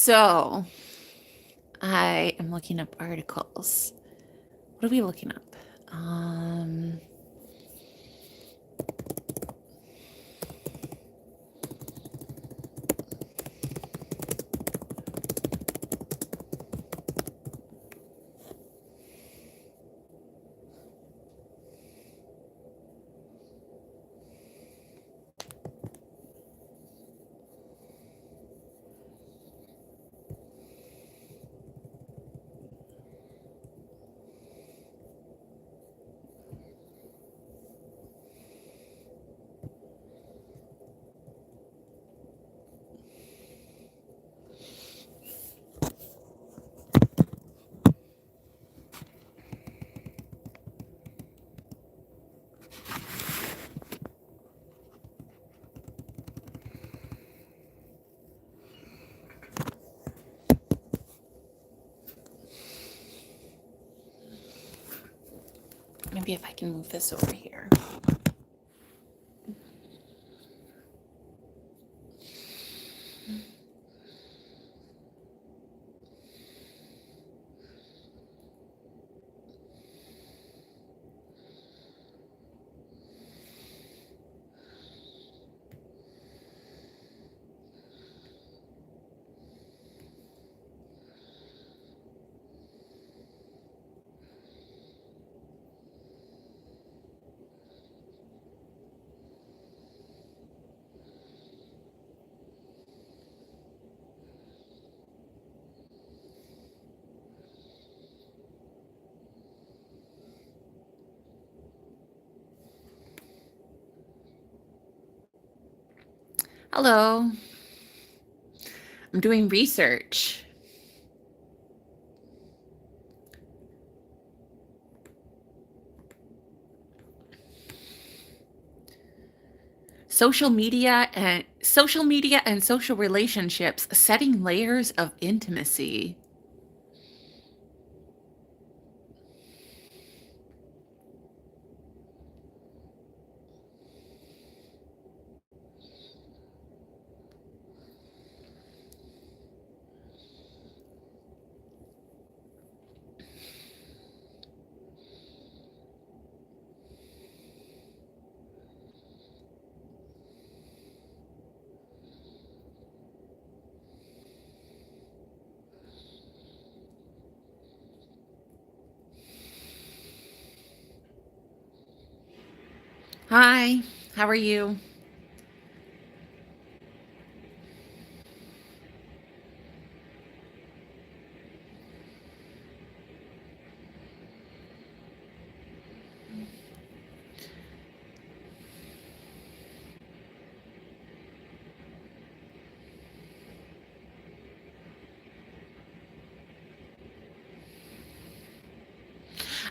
So, I am looking up articles. What are we looking up? Maybe if I can move this over here. Hello. I'm doing research. Social media and social relationships setting layers of intimacy. Hi, how are you?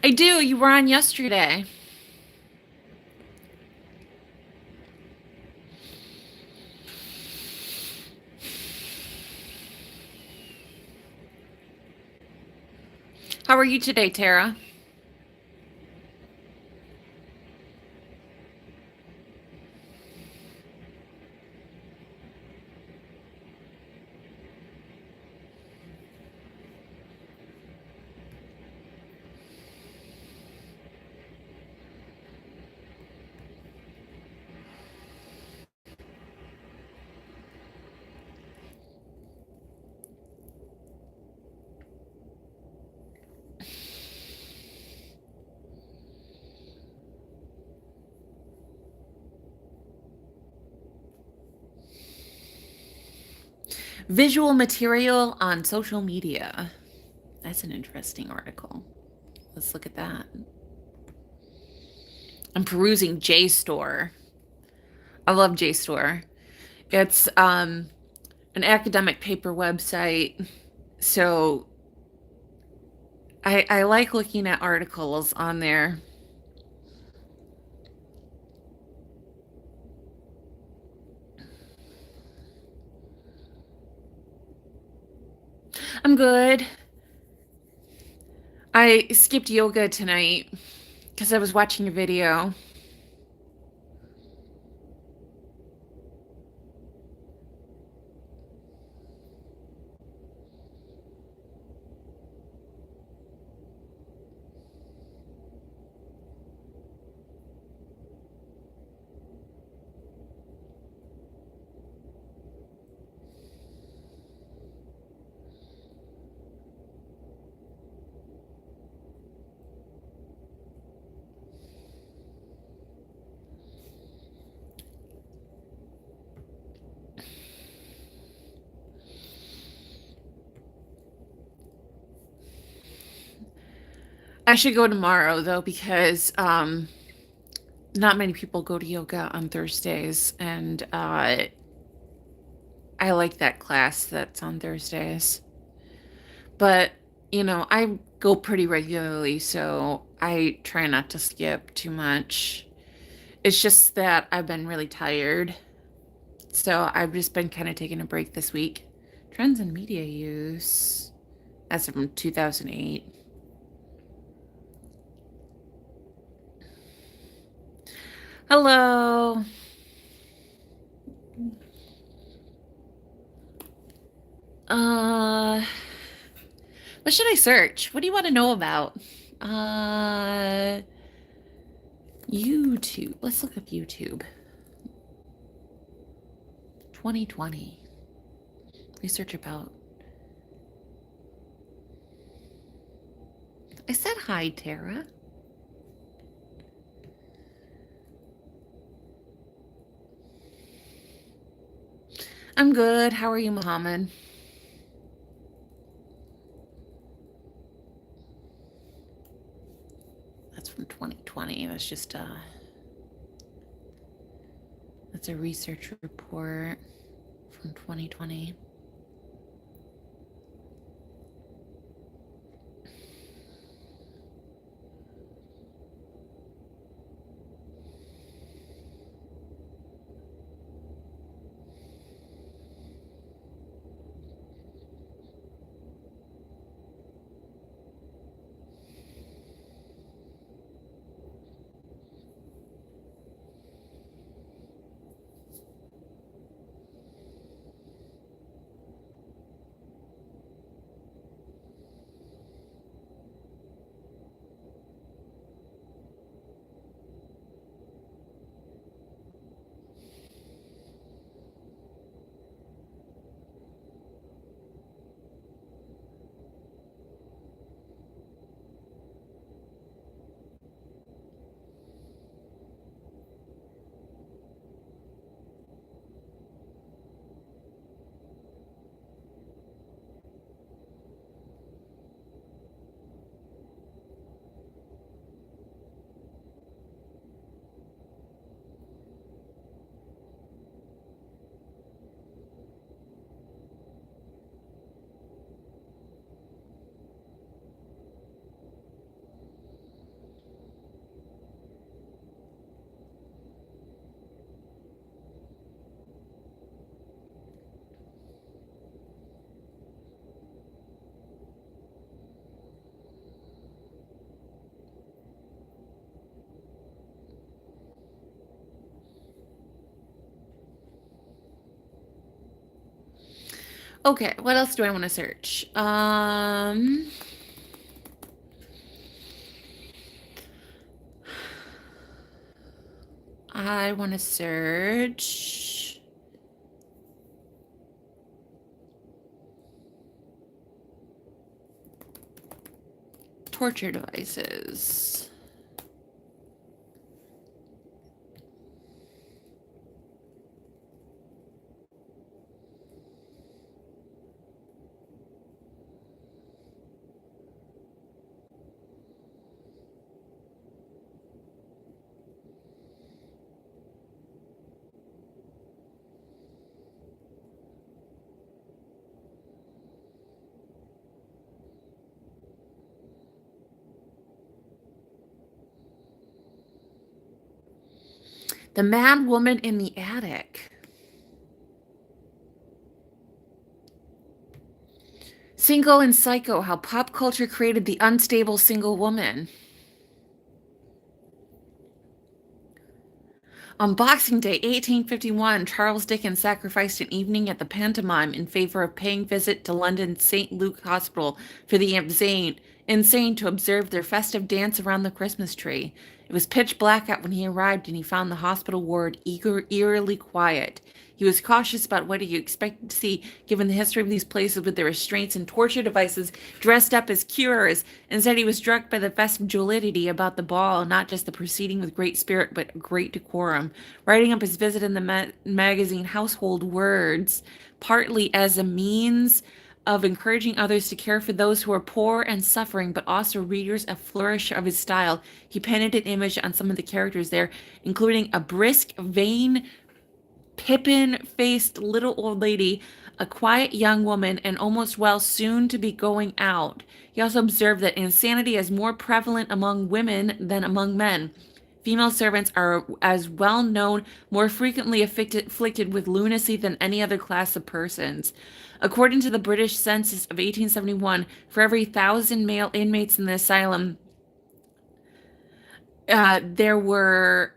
I do. You were on yesterday. How are you today, Tara? Visual material on social media. That's an interesting article. Let's look at that. I'm perusing JSTOR. I love JSTOR. It's an academic paper website. So I like looking at articles on there. I'm good. I skipped yoga tonight because I was watching a video. I should go tomorrow though because not many people go to yoga on Thursdays, and I like that class that's on Thursdays. But, I go pretty regularly, so I try not to skip too much. It's just that I've been really tired. So I've just been kind of taking a break this week. Trends in media use. That's from 2008. Hello. Uh, what should I search? What do you want to know about? Uh, YouTube. Let's look up YouTube. 2020. Research about. I said hi, Tara. I'm good. How are you, Muhammad? That's from 2020. That's a research report from 2020. Okay, what else do I want to search? I want to search torture devices. The Mad Woman in the Attic. Single and Psycho, How Pop Culture Created the Unstable Single Woman. On Boxing Day, 1851, Charles Dickens sacrificed an evening at the pantomime in favor of paying visit to London's St. Luke Hospital for the insane to observe their festive dance around the Christmas tree. It was pitch black out when he arrived, and he found the hospital ward eerily quiet. He was cautious about what he expected to see, given the history of these places with their restraints and torture devices dressed up as cures, and said he was struck by the festive jollity about the ball, not just the proceeding with great spirit, but great decorum. Writing up his visit in the magazine Household Words, partly as a means of encouraging others to care for those who are poor and suffering, but also readers a flourish of his style. He painted an image on some of the characters there, including a brisk, vain, pippin-faced little old lady, a quiet young woman, and almost well soon to be going out. He also observed that insanity is more prevalent among women than among men. Female servants are, as well known, more frequently afflicted with lunacy than any other class of persons. According to the British Census of 1871, for every 1,000 male inmates in the asylum, there were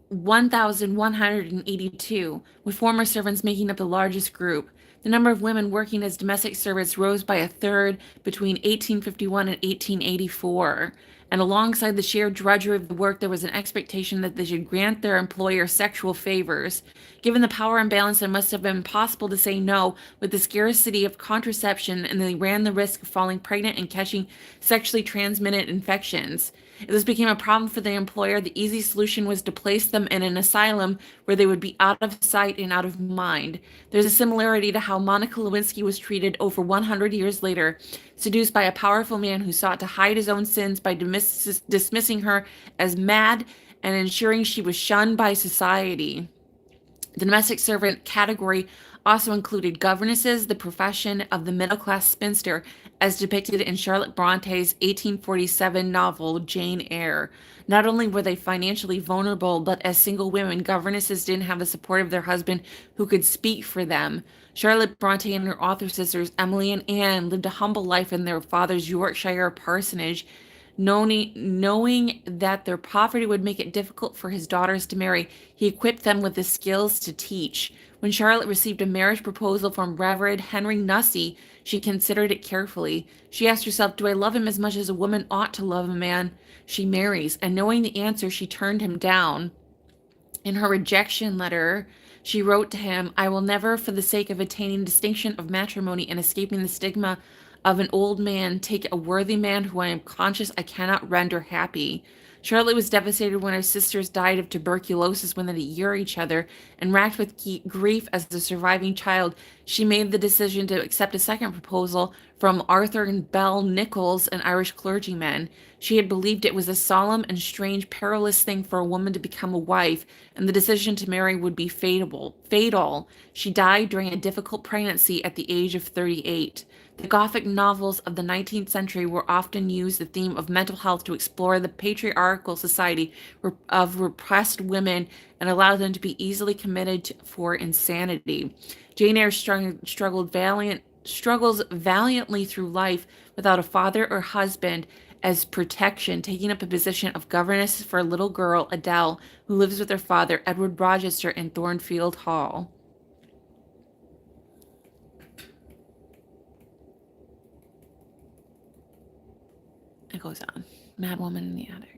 1,182, with former servants making up the largest group. The number of women working as domestic servants rose by a third between 1851 and 1884. And alongside the sheer drudgery of the work, there was an expectation that they should grant their employer sexual favors. Given the power imbalance, it must have been impossible to say no with the scarcity of contraception, and they ran the risk of falling pregnant and catching sexually transmitted infections. If this became a problem for the employer, the easy solution was to place them in an asylum where they would be out of sight and out of mind. There's a similarity to how Monica Lewinsky was treated over 100 years later, seduced by a powerful man who sought to hide his own sins by dismissing her as mad and ensuring she was shunned by society. The domestic servant category also included governesses, the profession of the middle-class spinster, as depicted in Charlotte Bronte's 1847 novel Jane Eyre. Not only were they financially vulnerable, but as single women, governesses didn't have the support of their husband who could speak for them. Charlotte Bronte and her author sisters Emily and Anne lived a humble life in their father's Yorkshire parsonage, knowing that their poverty would make it difficult for his daughters to marry. He equipped them with the skills to teach. When Charlotte received a marriage proposal from Reverend Henry Nussey, she considered it carefully. She asked herself, do I love him as much as a woman ought to love a man she marries? And knowing the answer, she turned him down. In her rejection letter, she wrote to him, I will never, for the sake of attaining distinction of matrimony and escaping the stigma of an old man, take a worthy man who I am conscious I cannot render happy. Charlotte was devastated when her sisters died of tuberculosis within a year of each other, and racked with grief as the surviving child, she made the decision to accept a second proposal from Arthur and Bell Nichols, an Irish clergyman. She had believed it was a solemn and strange, perilous thing for a woman to become a wife, and the decision to marry would be fatal. She died during a difficult pregnancy at the age of 38. The Gothic novels of the 19th century were often used the theme of mental health to explore the patriarchal society of repressed women and allow them to be easily committed for insanity. Jane Eyre struggles valiantly through life without a father or husband as protection, taking up a position of governess for a little girl, Adele, who lives with her father, Edward Rochester, in Thornfield Hall. It goes on. Mad Woman in the Attic.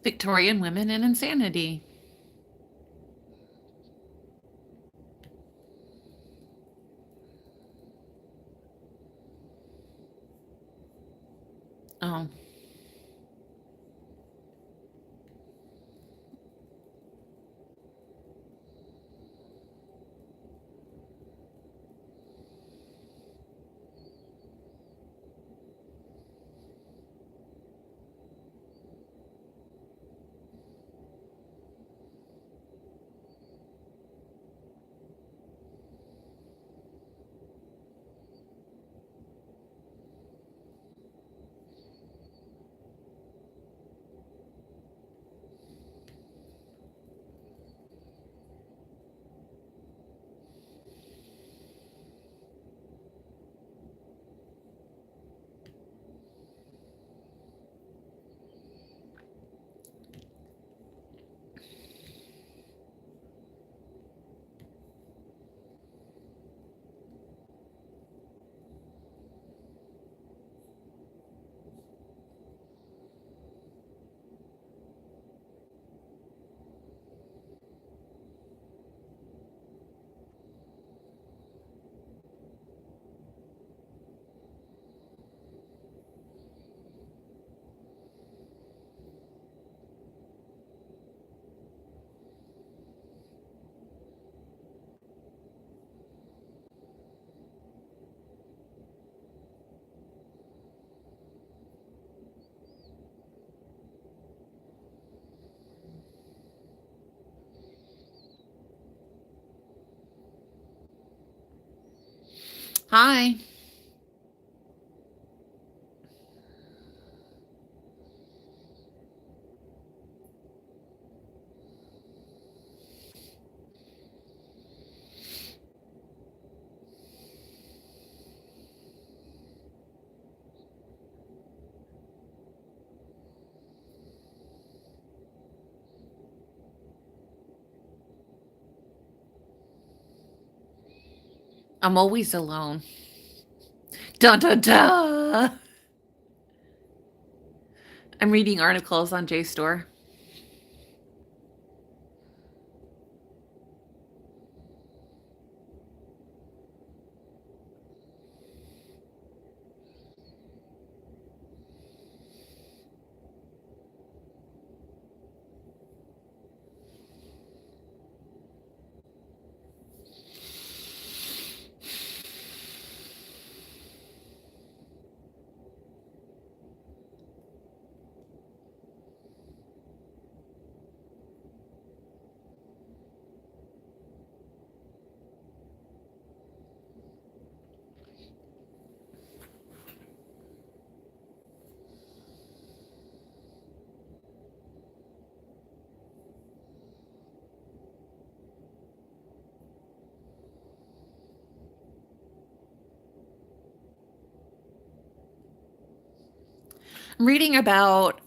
Victorian Women and Insanity. Oh. Hi. I'm always alone. Dun dun dun. I'm reading articles on JSTOR. I'm reading about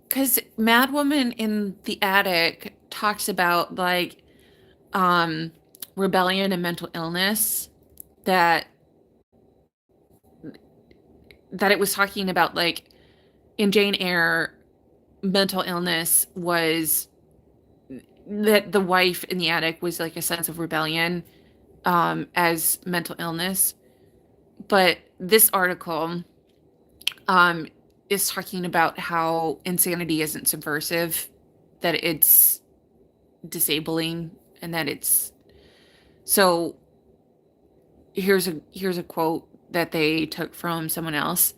because Mad Woman in the Attic talks about like um rebellion and mental illness that it was talking about like in Jane Eyre mental illness was that the wife in the attic was like a sense of rebellion as mental illness. But this article um, is talking about how insanity isn't subversive, that it's disabling, and that it's so. Here's a quote that they took from someone else.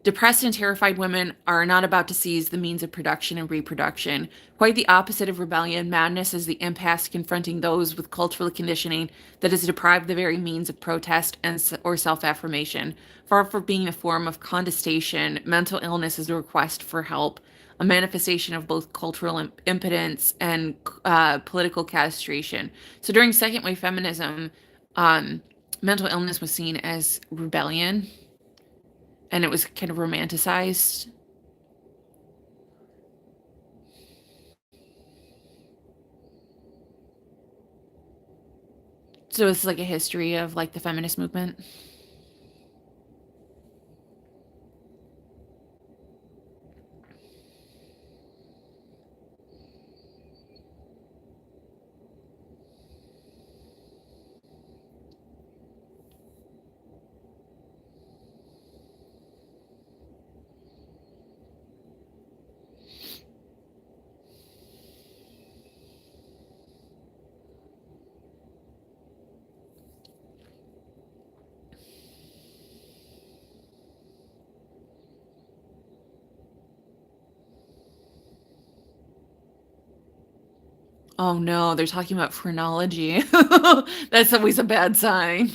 Depressed and terrified women are not about to seize the means of production and reproduction. Quite the opposite of rebellion, madness is the impasse confronting those with cultural conditioning that has deprived the very means of protest or self-affirmation. Far from being a form of contestation, mental illness is a request for help, a manifestation of both cultural impotence and political castration. So during second wave feminism, um, mental illness was seen as rebellion and it was kind of romanticized. So it's like a history of like the feminist movement. Oh no, they're talking about phrenology. That's always a bad sign.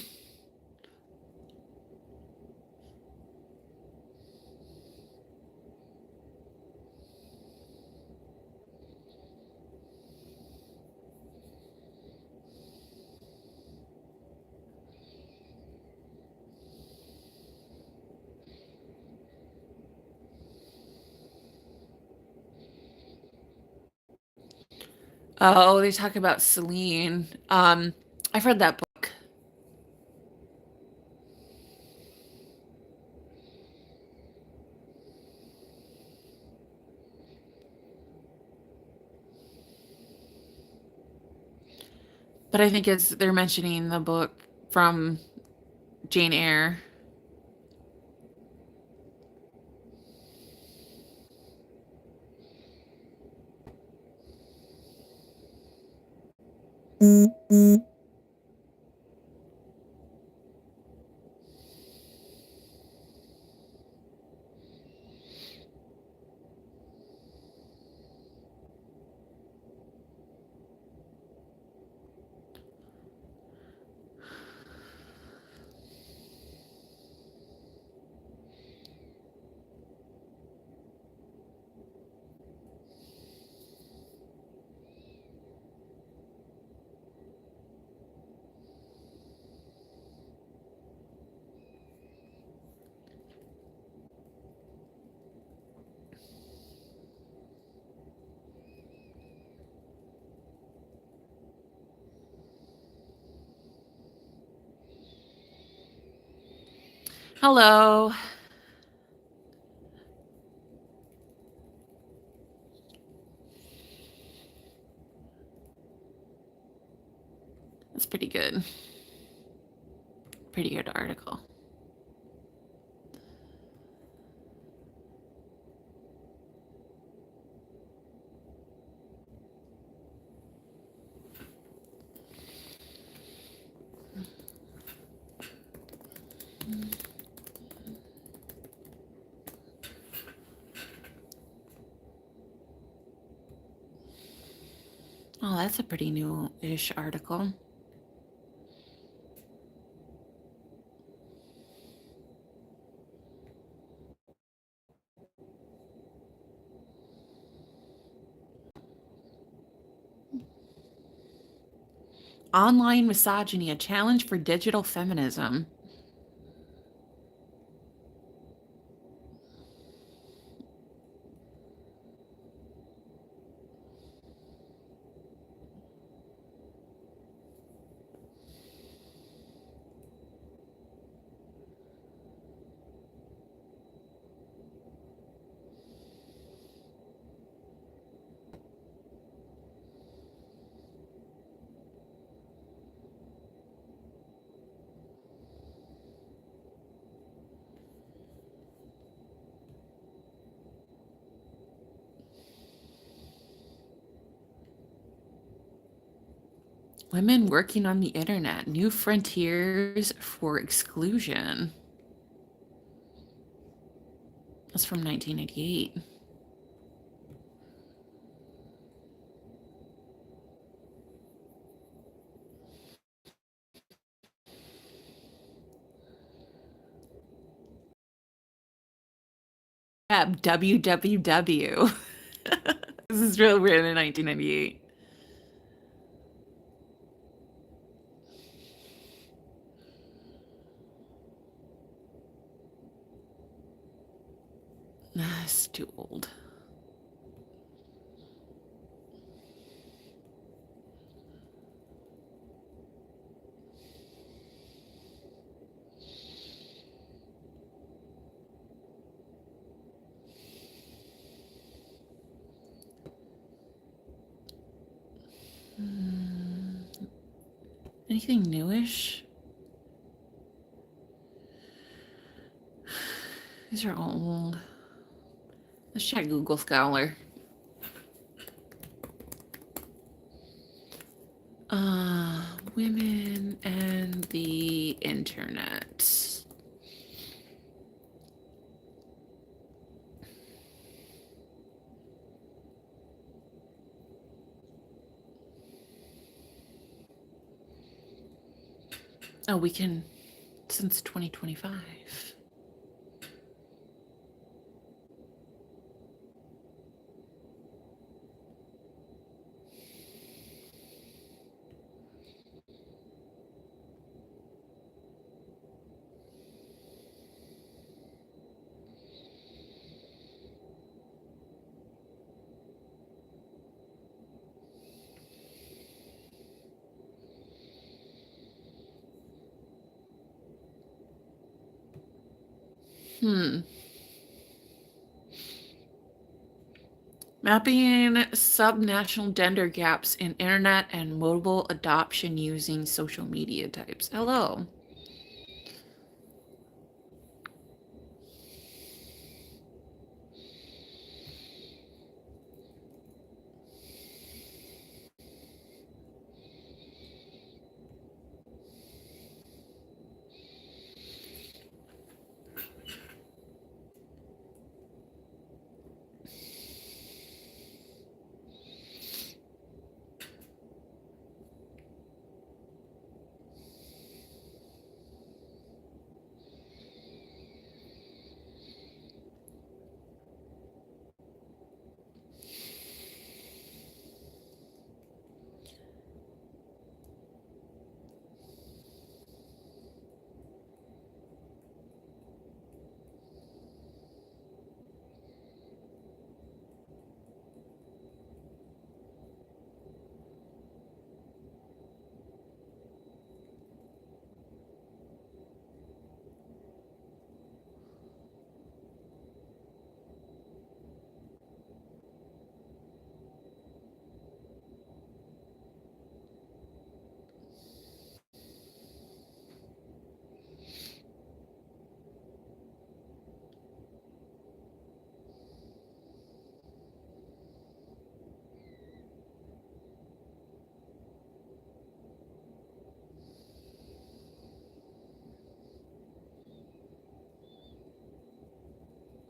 Oh, they talk about Celine. I've read that book. But I think it's they're mentioning the book from Jane Eyre. Hello. That's pretty good. Pretty good article. Oh, that's a pretty new-ish article. Online misogyny, a challenge for digital feminism. Women working on the internet, new frontiers for exclusion. That's from 1988. WWW. This is real written in 1998. It's too old. Anything newish? These are old. Let's check Google Scholar. Women and the internet. Oh, we can, since 2025. Mapping subnational gender gaps in internet and mobile adoption using social media types. Hello.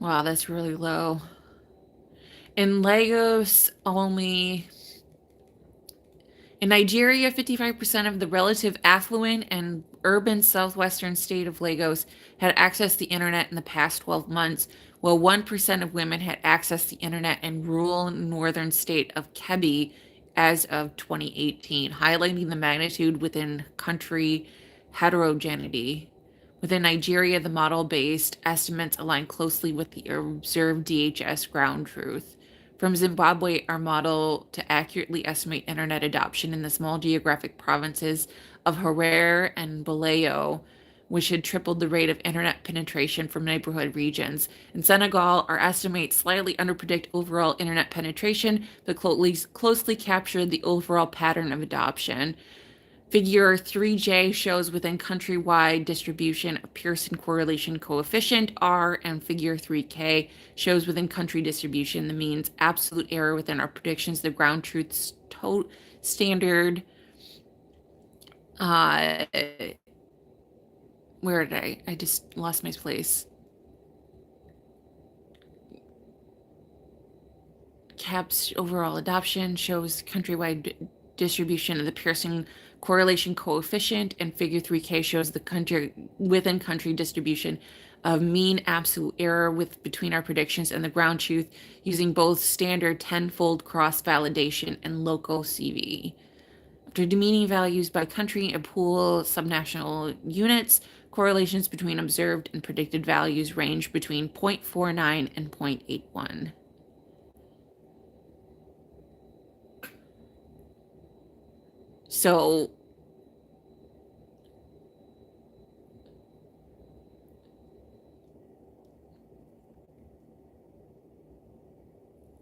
Wow, that's really low. In Lagos, only in Nigeria, 55% of the relative affluent and urban southwestern state of Lagos had access to the internet in the past 12 months, while 1% of women had access to the internet in rural northern state of Kebbi as of 2018, highlighting the magnitude within country heterogeneity. Within Nigeria, the model-based estimates align closely with the observed DHS ground truth. From Zimbabwe, our model to accurately estimate internet adoption in the small geographic provinces of Harare and Bolayo, which had tripled the rate of internet penetration from neighborhood regions. In Senegal, our estimates slightly underpredict overall internet penetration, but closely capture the overall pattern of adoption. Figure 3J shows within countrywide distribution of Pearson correlation coefficient R, and figure 3K shows within country distribution the means absolute error within our predictions, the ground truth standard. Where did I just lost my place. CAPS overall adoption shows countrywide distribution of the Pearson correlation coefficient, and figure 3K shows the country within country distribution of mean absolute error between our predictions and the ground truth using both standard tenfold cross validation and local CV. After demeaning values by country and pool subnational units, correlations between observed and predicted values range between 0.49 and 0.81. So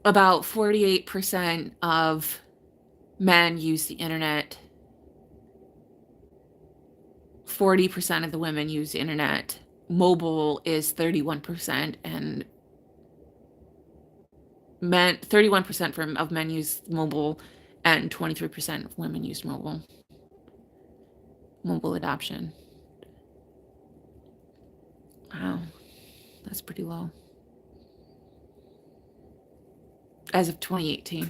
about 48% of men use the internet. 40% of the women use the internet. Mobile is 31%, and 31% of men use mobile, and 23% of women use mobile adoption. Wow, that's pretty low. As of 2018.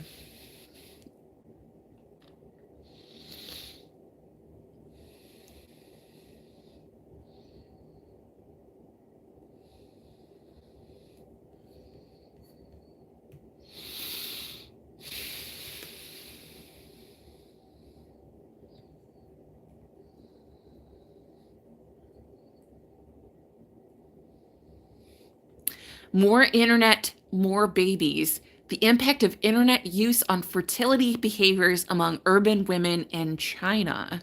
More internet, more babies. The impact of internet use on fertility behaviors among urban women in China.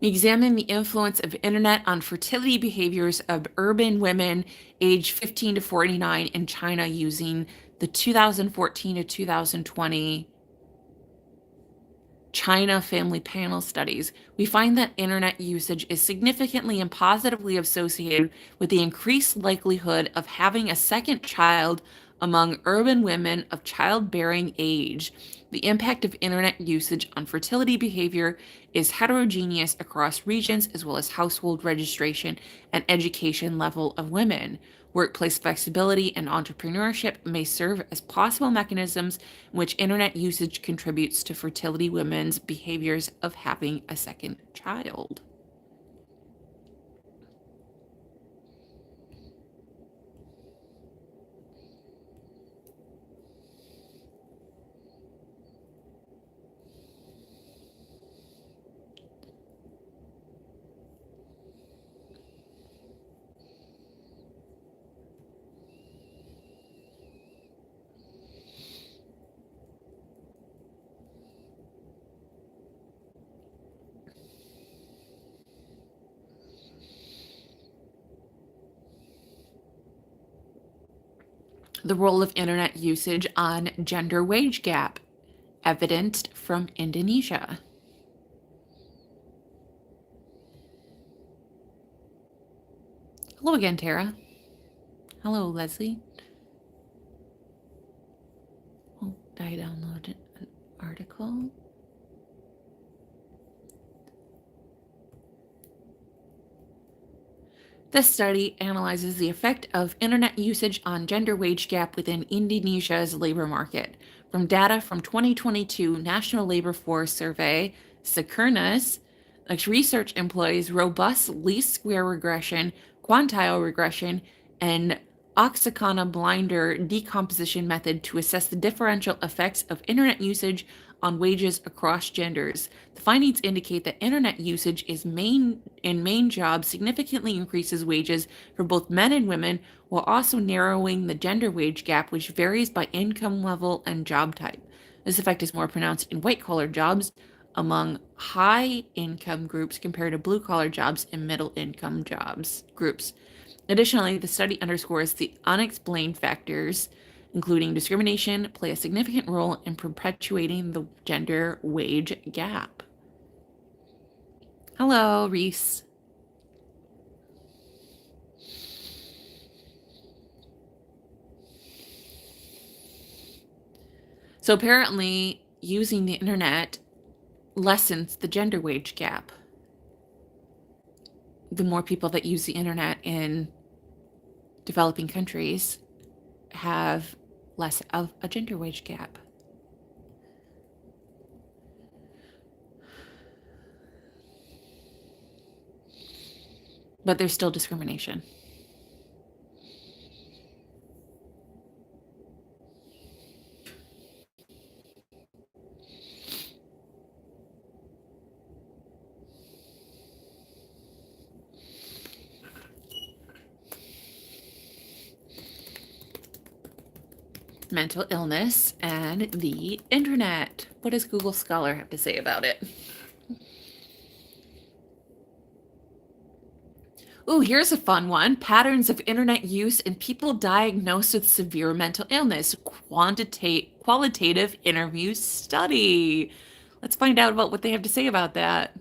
We examine the influence of internet on fertility behaviors of urban women aged 15 to 49 in China using the 2014 to 2020 China Family Panel studies. We find that internet usage is significantly and positively associated with the increased likelihood of having a second child among urban women of childbearing age. The impact of internet usage on fertility behavior is heterogeneous across regions as well as household registration and education level of women. Workplace flexibility and entrepreneurship may serve as possible mechanisms in which internet usage contributes to fertility women's behaviors of having a second child. The role of internet usage on gender wage gap, evidenced from Indonesia. Hello again, Tara. Hello, Leslie. Oh, did I download an article? This study analyzes the effect of internet usage on gender wage gap within Indonesia's labor market. From data from 2022 National Labor Force Survey, Sekernas, which research employs robust least square regression, quantile regression, and Oxycona blinder decomposition method to assess the differential effects of internet usage on wages across genders. The findings indicate that internet usage in main jobs significantly increases wages for both men and women, while also narrowing the gender wage gap, which varies by income level and job type. This effect is more pronounced in white-collar jobs among high-income groups compared to blue-collar jobs and middle-income jobs groups. Additionally, the study underscores the unexplained factors, including discrimination, play a significant role in perpetuating the gender wage gap. Hello, Reese. So apparently, using the internet lessens the gender wage gap. The more people that use the internet in developing countries have less of a gender wage gap. But there's still discrimination. Mental illness and the internet. What does Google Scholar have to say about it? Ooh, here's a fun one. Patterns of internet use in people diagnosed with severe mental illness. Qualitative interview study. Let's find out about what they have to say about that.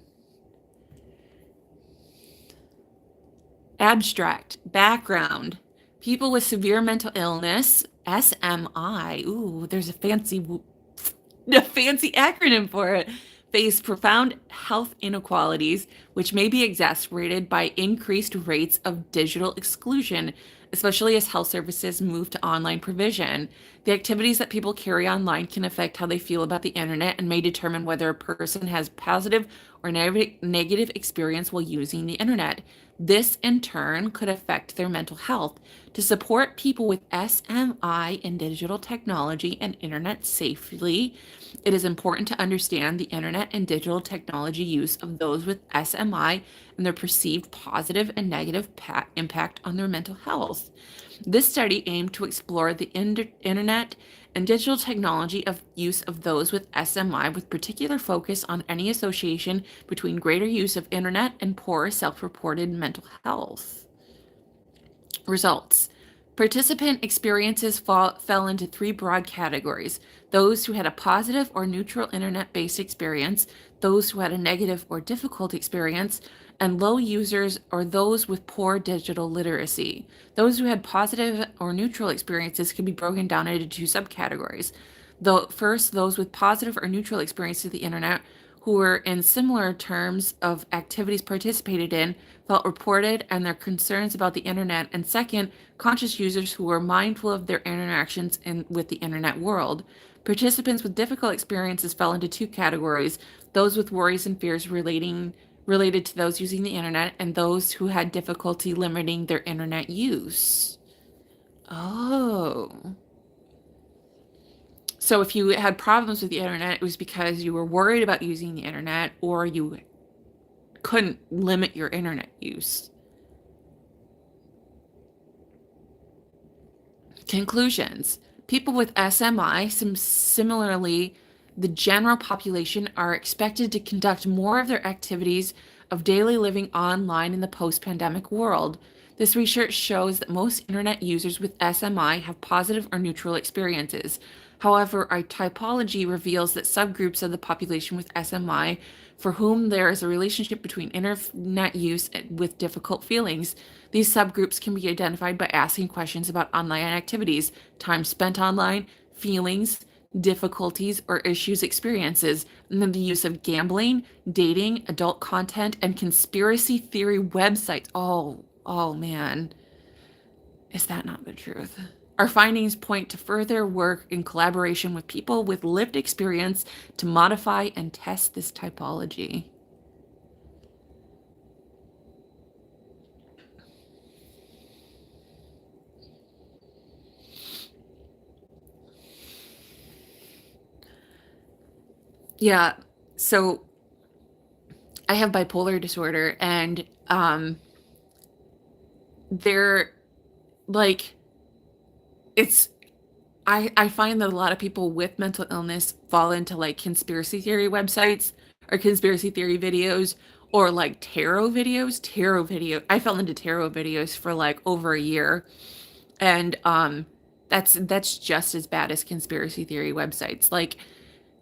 Abstract. Background. People with severe mental illness, SMI. Ooh, there's a fancy acronym for it. Face profound health inequalities, which may be exacerbated by increased rates of digital exclusion, especially as health services move to online provision. The activities that people carry online can affect how they feel about the internet and may determine whether a person has positive or negative experience while using the internet. This, in turn, could affect their mental health. To support people with SMI in digital technology and internet safely, it is important to understand the internet and digital technology use of those with SMI and their perceived positive and negative impact on their mental health. This study aimed to explore the internet and digital technology of use of those with SMI, with particular focus on any association between greater use of internet and poorer self-reported mental health. Results. Participant experiences fell into three broad categories: those who had a positive or neutral internet-based experience, those who had a negative or difficult experience, and low users or those with poor digital literacy. Those who had positive or neutral experiences can be broken down into two subcategories. First, those with positive or neutral experiences of the internet who were in similar terms of activities participated in, felt reported and their concerns about the internet. And second, conscious users who were mindful of their interactions with the internet world. Participants with difficult experiences fell into two categories: those with worries and fears related to those using the internet, and those who had difficulty limiting their internet use. Oh. So if you had problems with the internet, it was because you were worried about using the internet or you couldn't limit your internet use. Conclusions. People with SMI, similarly, the general population, are expected to conduct more of their activities of daily living online in the post-pandemic world. This research shows that most internet users with SMI have positive or neutral experiences. However, our typology reveals that subgroups of the population with SMI for whom there is a relationship between internet use with difficult feelings. These subgroups can be identified by asking questions about online activities, time spent online, feelings, difficulties, or issues experiences, and then the use of gambling, dating, adult content, and conspiracy theory websites. Oh, Oh man, is that not the truth? Our findings point to further work in collaboration with people with lived experience to modify and test this typology. Yeah, so I have bipolar disorder, and they're like, it's I find that a lot of people with mental illness fall into like conspiracy theory websites or conspiracy theory videos or like tarot videos. Tarot video. I fell into tarot videos for like over a year, and that's just as bad as conspiracy theory websites. Like,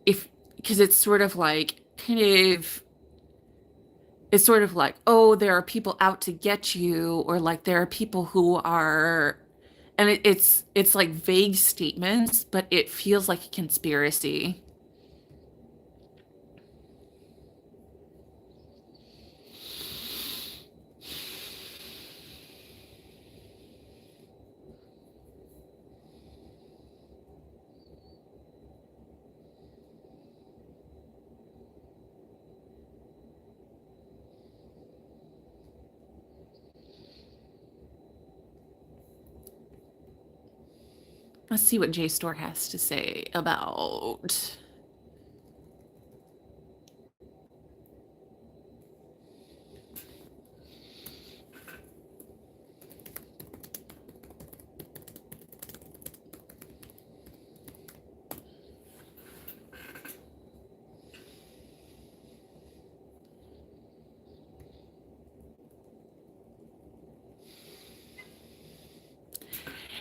if because it's sort of like kind of it's sort of like, oh, there are people out to get you, or like there are people who are, and it's like vague statements, but it feels like a conspiracy. Let's see what JSTOR has to say about.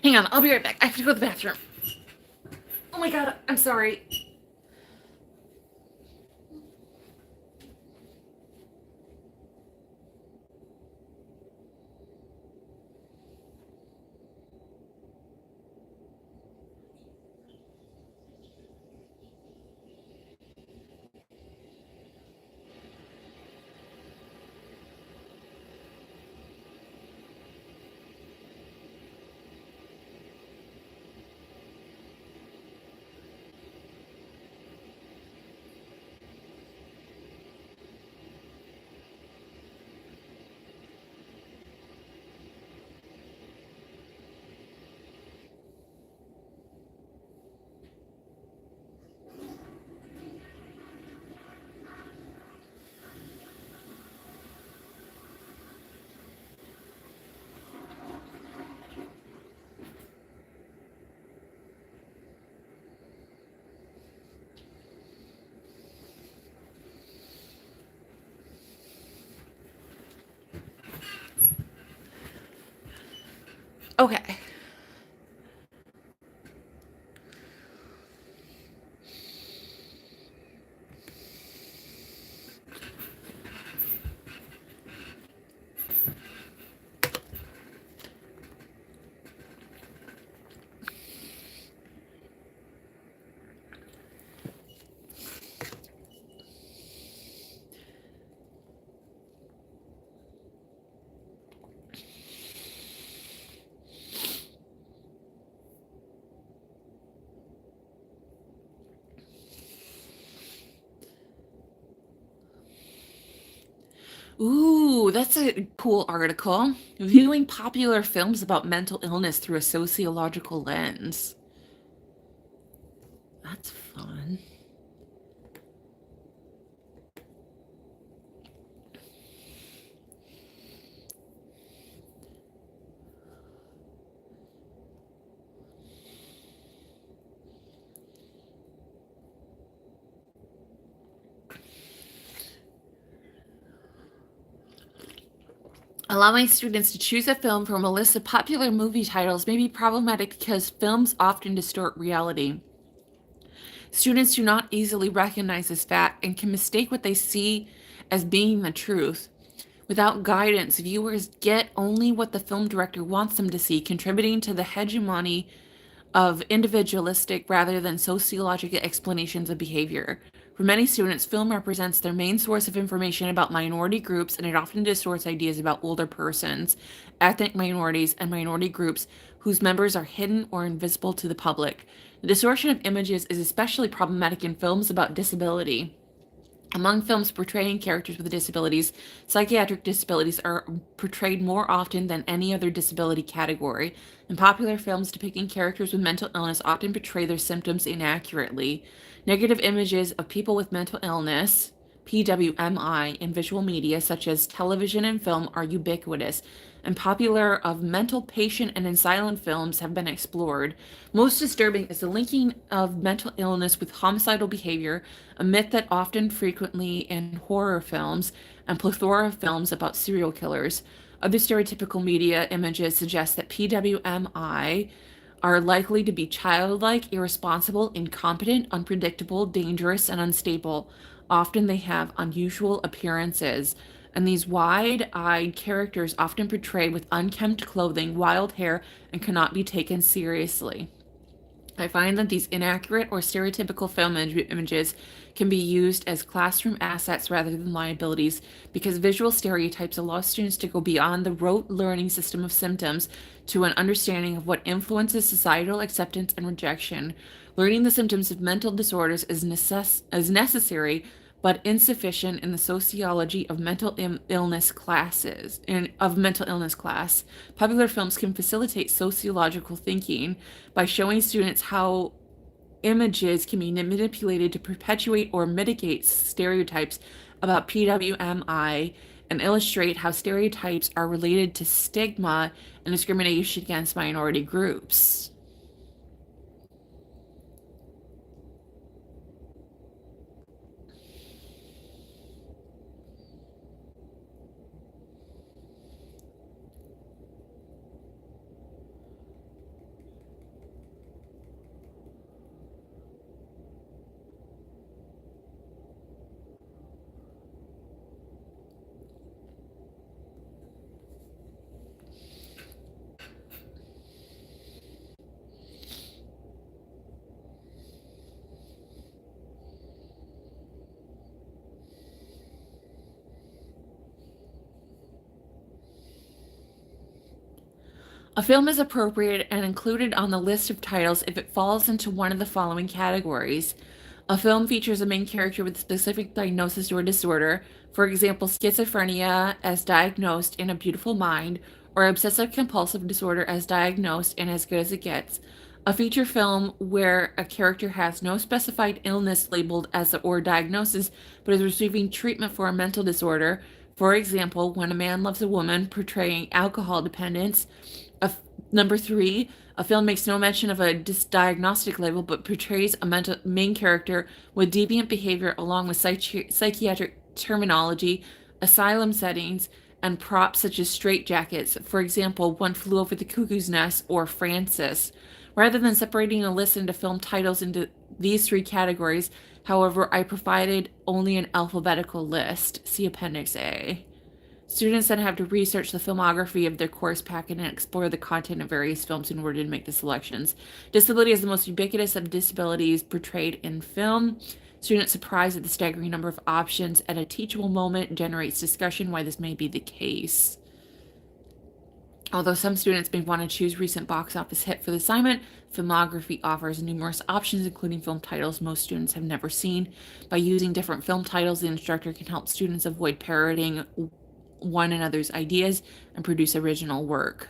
Hang on, I'll be right back. I have to go to the bathroom. Oh my god, I'm sorry. Okay. Ooh, that's a cool article. Viewing popular films about mental illness through a sociological lens. That's fun. Allowing students to choose a film from a list of popular movie titles may be problematic because films often distort reality. Students do not easily recognize this fact and can mistake what they see as being the truth. Without guidance, viewers get only what the film director wants them to see, contributing to the hegemony of individualistic rather than sociological explanations of behavior. For many students, film represents their main source of information about minority groups, and it often distorts ideas about older persons, ethnic minorities, and minority groups whose members are hidden or invisible to the public. The distortion of images is especially problematic in films about disability. Among films portraying characters with disabilities, psychiatric disabilities are portrayed more often than any other disability category. In popular films depicting characters with mental illness often portray their symptoms inaccurately. Negative images of people with mental illness, PWMI, in visual media such as television and film are ubiquitous, and popular of mental patient and in silent films have been explored. Most disturbing is the linking of mental illness with homicidal behavior, a myth that often frequently in horror films and plethora of films about serial killers. Other stereotypical media images suggest that PWMI are likely to be childlike, irresponsible, incompetent, unpredictable, dangerous, and unstable. Often they have unusual appearances, and these wide eyed characters often portrayed with unkempt clothing, wild hair, and cannot be taken seriously. I find that these inaccurate or stereotypical film images can be used as classroom assets rather than liabilities because visual stereotypes allow students to go beyond the rote learning system of symptoms to an understanding of what influences societal acceptance and rejection. Learning the symptoms of mental disorders is necessary but insufficient in the sociology of illness classes of mental illness class. Popular films can facilitate sociological thinking by showing students how images can be manipulated to perpetuate or mitigate stereotypes about PWMI and illustrate how stereotypes are related to stigma and discrimination against minority groups. A film is appropriate and included on the list of titles if it falls into one of the following categories. A film features a main character with a specific diagnosis or disorder, for example, schizophrenia as diagnosed in A Beautiful Mind, or obsessive compulsive disorder as diagnosed in As Good as It Gets. A feature film where a character has no specified illness labeled as or diagnosis, but is receiving treatment for a mental disorder. For example, When a Man Loves a Woman, portraying alcohol dependence. A Number three, a film makes no mention of a diagnostic label, but portrays a mental main character with deviant behavior along with psychiatric terminology, asylum settings, and props such as straitjackets. For example, One Flew Over the Cuckoo's Nest or Francis. Rather than separating a list into film titles into these three categories, however, I provided only an alphabetical list. See Appendix A. Students then have to research the filmography of their course packet and explore the content of various films in order to make the selections. Disability is the most ubiquitous of disabilities portrayed in film. Students surprised at the staggering number of options at a teachable moment generates discussion why this may be the case. Although some students may want to choose recent box office hit for the assignment, filmography offers numerous options, including film titles most students have never seen. By using different film titles, the instructor can help students avoid parroting one another's ideas and produce original work.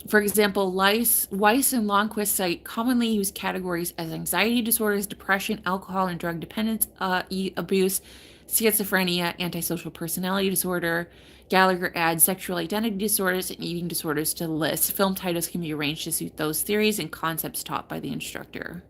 For example, Weiss and Lonnquist cite commonly used categories as anxiety disorders, depression, alcohol and drug dependence abuse, schizophrenia, antisocial personality disorder. Gallagher adds sexual identity disorders and eating disorders to the list. Film titles can be arranged to suit those theories and concepts taught by the instructor.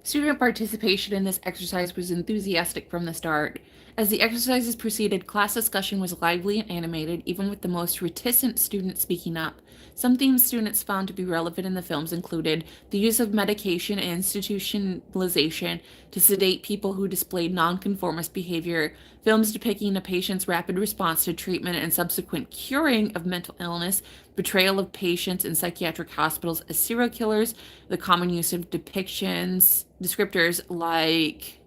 Student participation in this exercise was enthusiastic from the start. As the exercises proceeded, class discussion was lively and animated, even with the most reticent students speaking up. Some themes students found to be relevant in the films included the use of medication and institutionalization to sedate people who displayed nonconformist behavior, films depicting a patient's rapid response to treatment and subsequent curing of mental illness, portrayal of patients in psychiatric hospitals as serial killers, the common use of descriptors like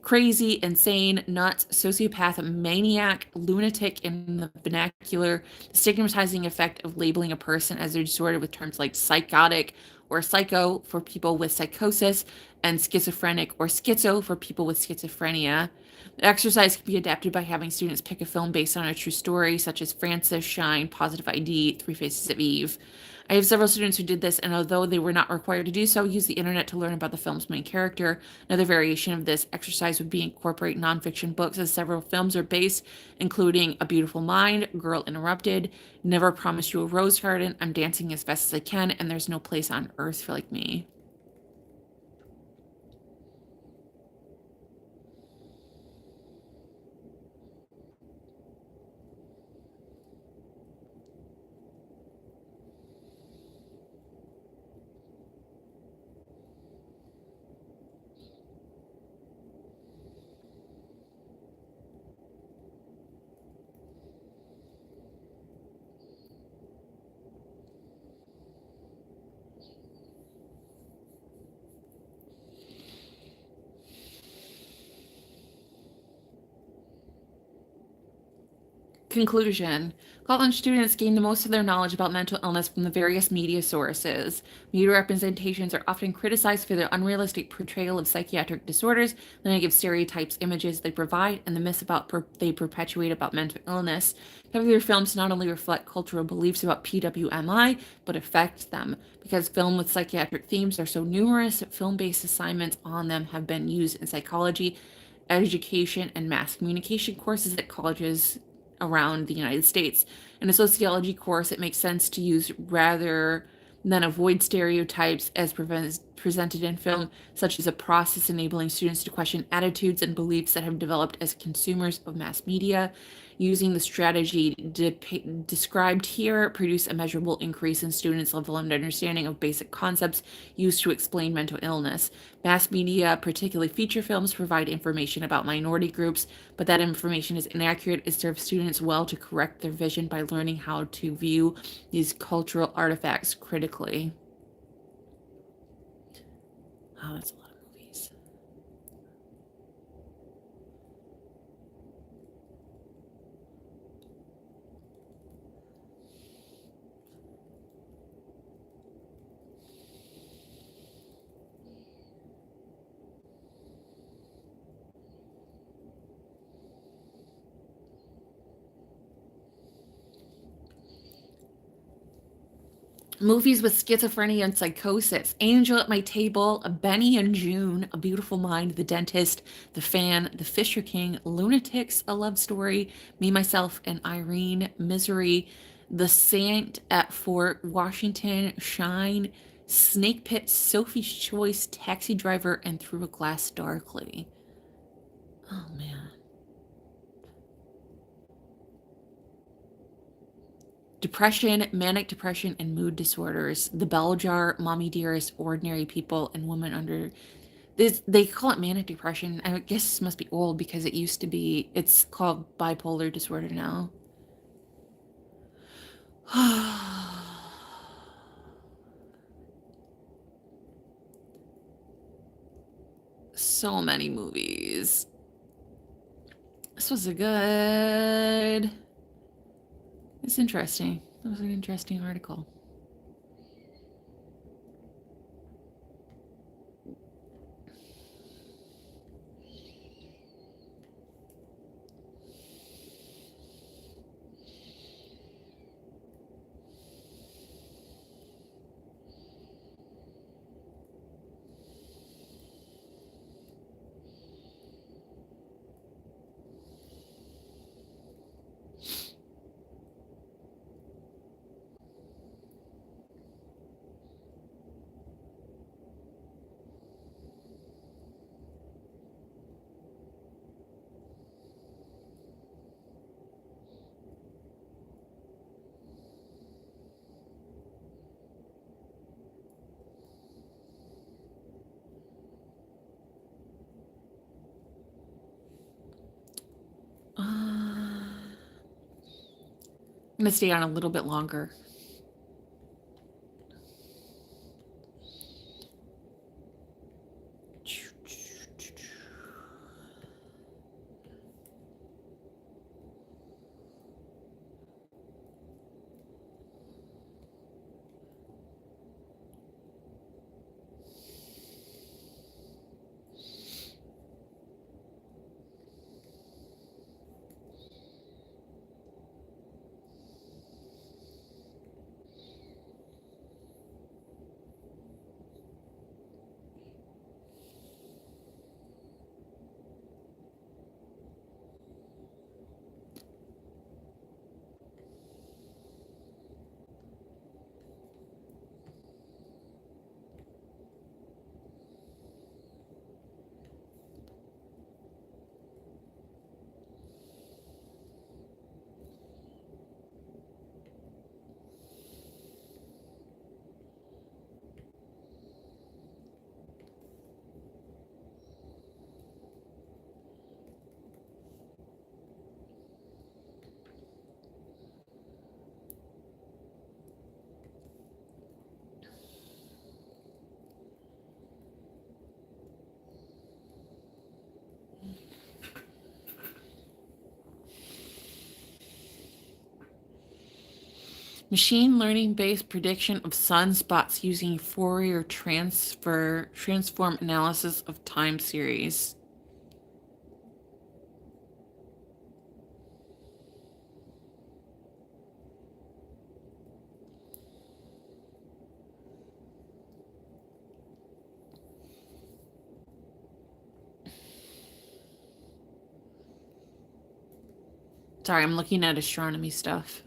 crazy, insane, nuts, sociopath, maniac, lunatic in the vernacular, the stigmatizing effect of labeling a person as a disorder with terms like psychotic or psycho for people with psychosis, and schizophrenic or schizo for people with schizophrenia. The exercise can be adapted by having students pick a film based on a true story, such as Francis, Shine, Positive ID, Three Faces of Eve. I have several students who did this, and although they were not required to do so, used the internet to learn about the film's main character. Another variation of this exercise would be incorporate nonfiction books, as several films are based, including A Beautiful Mind, Girl Interrupted, Never Promised You a Rose Garden, I'm Dancing as Fast as I Can, and There's No Place on Earth for Like Me. Conclusion. College students gain the most of their knowledge about mental illness from the various media sources. Media representations are often criticized for their unrealistic portrayal of psychiatric disorders, the negative stereotypes, images they provide, and the myths they perpetuate about mental illness. Popular films not only reflect cultural beliefs about PWMI, but affect them. Because film with psychiatric themes are so numerous, film-based assignments on them have been used in psychology, education, and mass communication courses at colleges around the United States. In a sociology course, it makes sense to use rather than avoid stereotypes as presented in film, such as a process enabling students to question attitudes and beliefs that have developed as consumers of mass media. Using the strategy described here, produce a measurable increase in students' level of understanding of basic concepts used to explain mental illness. Mass media, particularly feature films, provide information about minority groups, but that information is inaccurate. It serves students well to correct their vision by learning how to view these cultural artifacts critically. Oh, that's a lot of movies. Movies with schizophrenia and psychosis. Angel at My Table, Benny and June, A Beautiful Mind, The Dentist, The Fan, The Fisher King, Lunatics, A Love Story, Me, Myself, and Irene, Misery, The Saint at Fort Washington, Shine, Snake Pit, Sophie's Choice, Taxi Driver, and Through a Glass Darkly. Oh man. Depression, manic depression, and mood disorders. The Bell Jar, Mommy Dearest, Ordinary People, and Woman Under. This, they call it manic depression. I guess this must be old because it used to be. It's called bipolar disorder now. So many movies. This was a good. It's interesting. That was an interesting article. going to stay on a little bit longer. Machine learning-based prediction of sunspots using Fourier transform analysis of time series. Sorry, I'm looking at astronomy stuff.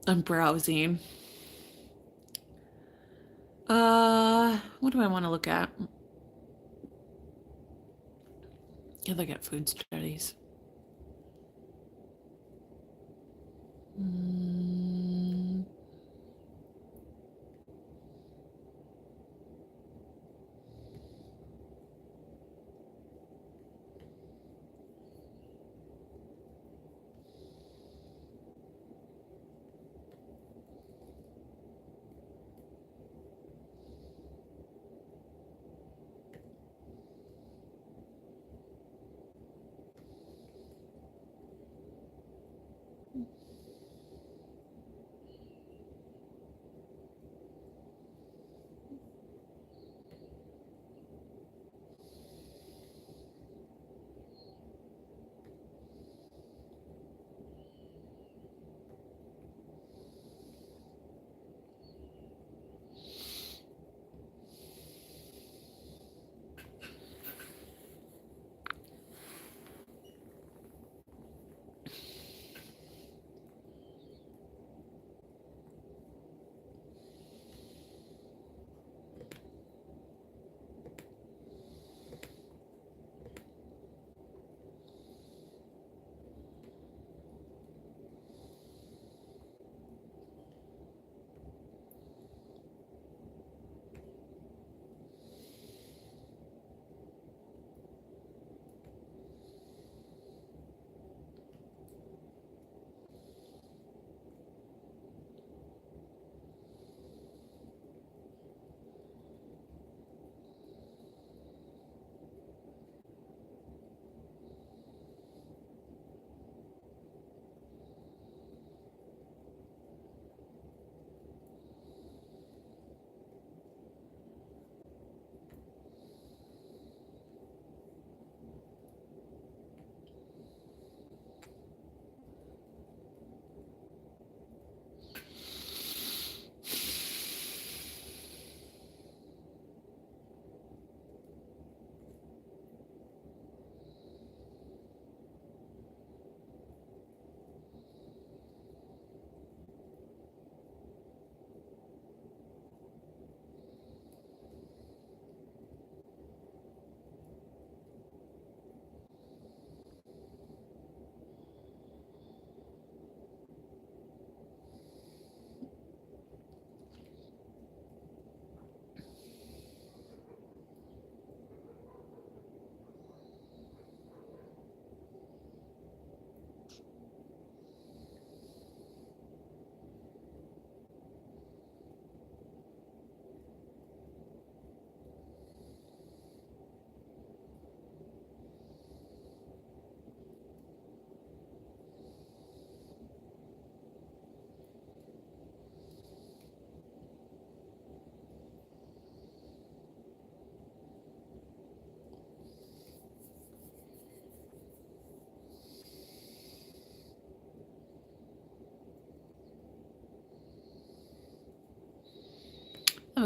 I'm browsing. What do I want to look at? I look at food studies.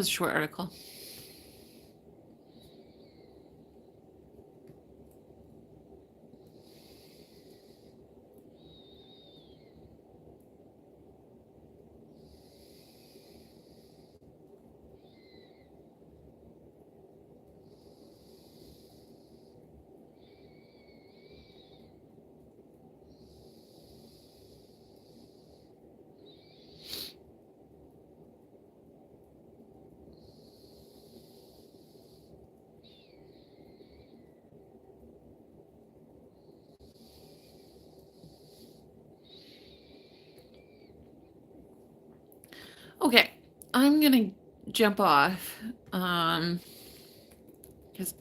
was a short article. Okay, I'm gonna jump off because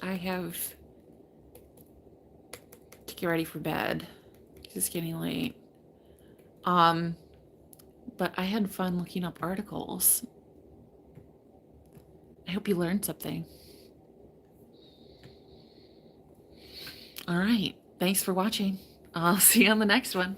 I have to get ready for bed. It's getting late. But I had fun looking up articles. I hope you learned something. All right, thanks for watching. I'll see you on the next one.